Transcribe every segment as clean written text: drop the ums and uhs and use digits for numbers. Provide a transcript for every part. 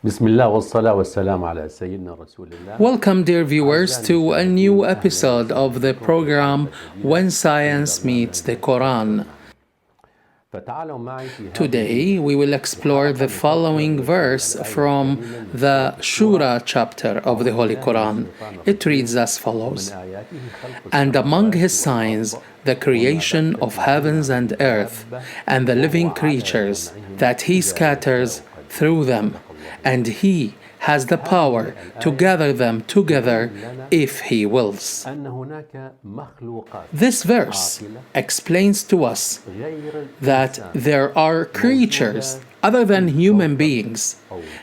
بسم الله والصلاة والسلام على سيدنا رسول الله. Welcome, dear viewers, to a new episode of the program When Science Meets the Quran. فتعالوا معي في هذه Today, we will explore the following verse from the Shura chapter of the Holy Quran. It reads as follows: And among his signs, the creation of heavens and earth, and the living creatures that he scatters through them, and he has the power to gather them together if he wills. أن هناك مخلوقات This verse explains to us غير that there are creatures other than human beings.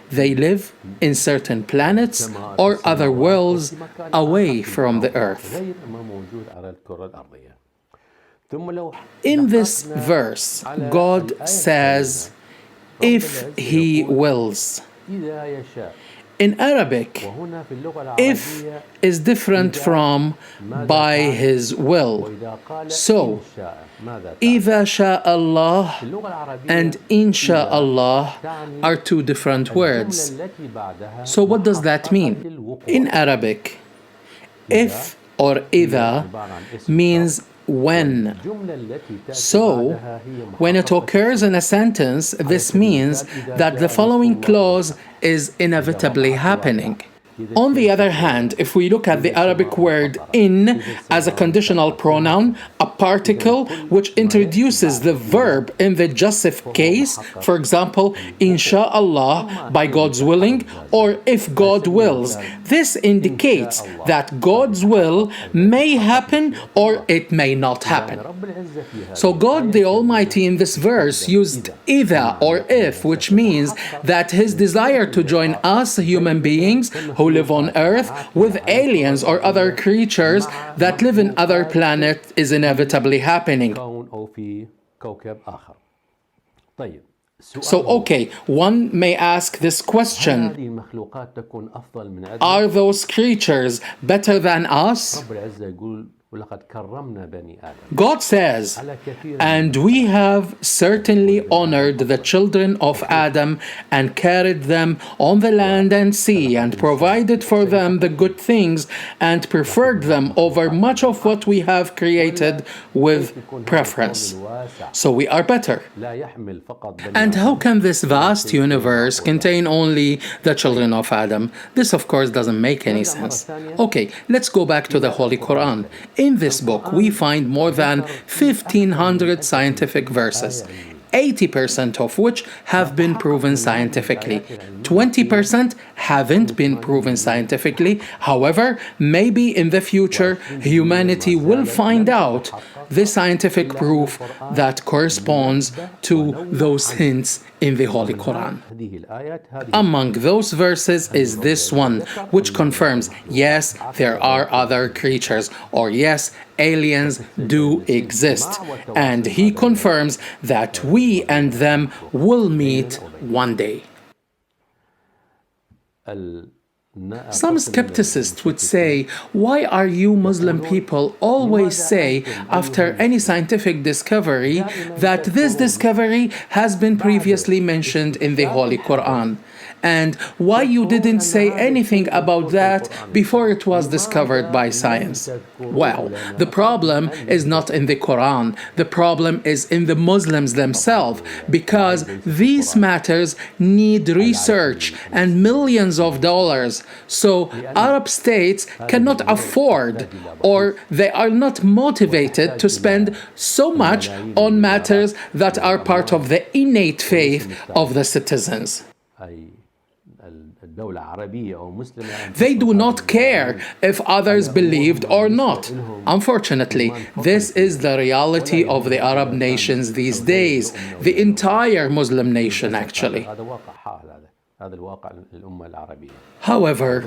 They live in certain planets or other worlds away from the earth. غير ما موجود على الكرة الأرضية. ثم لو In this verse, God says, if he wills. إذا يشاء. In Arabic, وهنا في اللغة if العربية is different from by his will. وإذا قال So, إن شاء ماذا تعني؟ إذا شاء الله في اللغة العربية and insha Allah are two different words. الجملة التي بعدها So what does that mean? الوقوع. In Arabic, if or إذا means when. الجملة التي تأتي So, بعدها هي when it occurs in a sentence, this means that the following clause is inevitably happening. On the other hand, if we look at the Arabic word in as a conditional pronoun, a particle which introduces the verb in the jussive case, for example, insha'Allah, by God's willing, or if God wills, this indicates that God's will may happen or it may not happen. رب العزة فيها So God the Almighty in this verse used إذا or if, which means that his desire to join us human beings who live on earth with aliens or other creatures that live in other planets is inevitably happening. كون أو في كوكب آخر. طيب So okay, one may ask this question: هذه المخلوقات تكون أفضل من عدة. are those creatures better than us? رب العزة يقول ولقد كرمنا بني آدم. God says, على كثير and we have certainly honored the children of Adam and carried them on the land and sea and provided for them the good things and preferred them over much of what we have created with preference. So we are better. لا يحمل فقط بني And how can this vast universe contain only the children of Adam? This, of course, doesn't make any sense. Okay, let's go back to the Holy Quran. In this book, we find more than 1,500 scientific verses, 80% of which have been proven scientifically. 20% haven't been proven scientifically. However, maybe in the future, humanity will find out the scientific proof that corresponds to those hints in the Holy Quran. هذه الآيات هذه Among those verses is this one, which confirms, yes, there are other creatures, or yes, aliens do exist. And he confirms that we and them will meet one day. Some skepticists would say, why are you Muslim people always say after any scientific discovery that this discovery has been previously mentioned in the Holy Quran? And why you didn't say anything about that before it was discovered by science? Well, the problem is not in the Quran. The problem is in the Muslims themselves, because these matters need research and millions of dollars. So Arab states cannot afford, or they are not motivated to spend so much on matters that are part of the innate faith of the citizens. أي الدولة عربية أو مسلمة. They do not care if others believed or not. Unfortunately, this is the reality of the Arab nations these days, the entire Muslim nation actually. هذا واقع حال هذا الواقع الأمة العربية. However,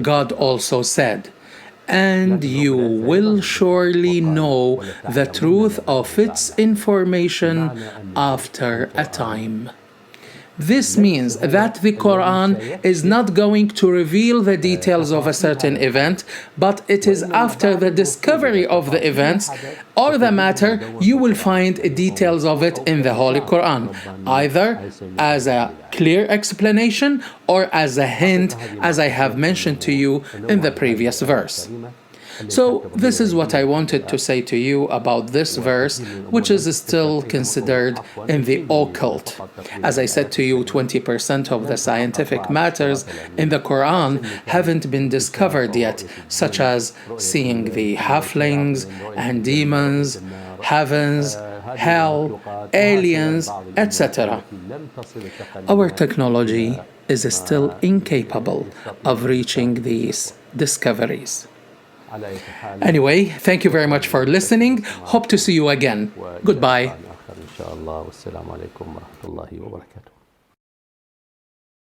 God also said, and you will surely know the truth of its information after a time. This means that the Quran is not going to reveal the details of a certain event, but it is after the discovery of the events or the matter you will find details of it in the Holy Quran, either as a clear explanation or as a hint, as I have mentioned to you in the previous verse. So this is what I wanted to say to you about this verse, which is still considered in the occult. As I said to you, 20% of the scientific matters in the Quran haven't been discovered yet, such as seeing the halflings and demons, heavens, hell, aliens, etc. Our technology is still incapable of reaching these discoveries. Anyway, thank you very much for listening. Hope to see you again. Goodbye. إن شاء الله والسلام عليكم ورحمة الله وبركاته.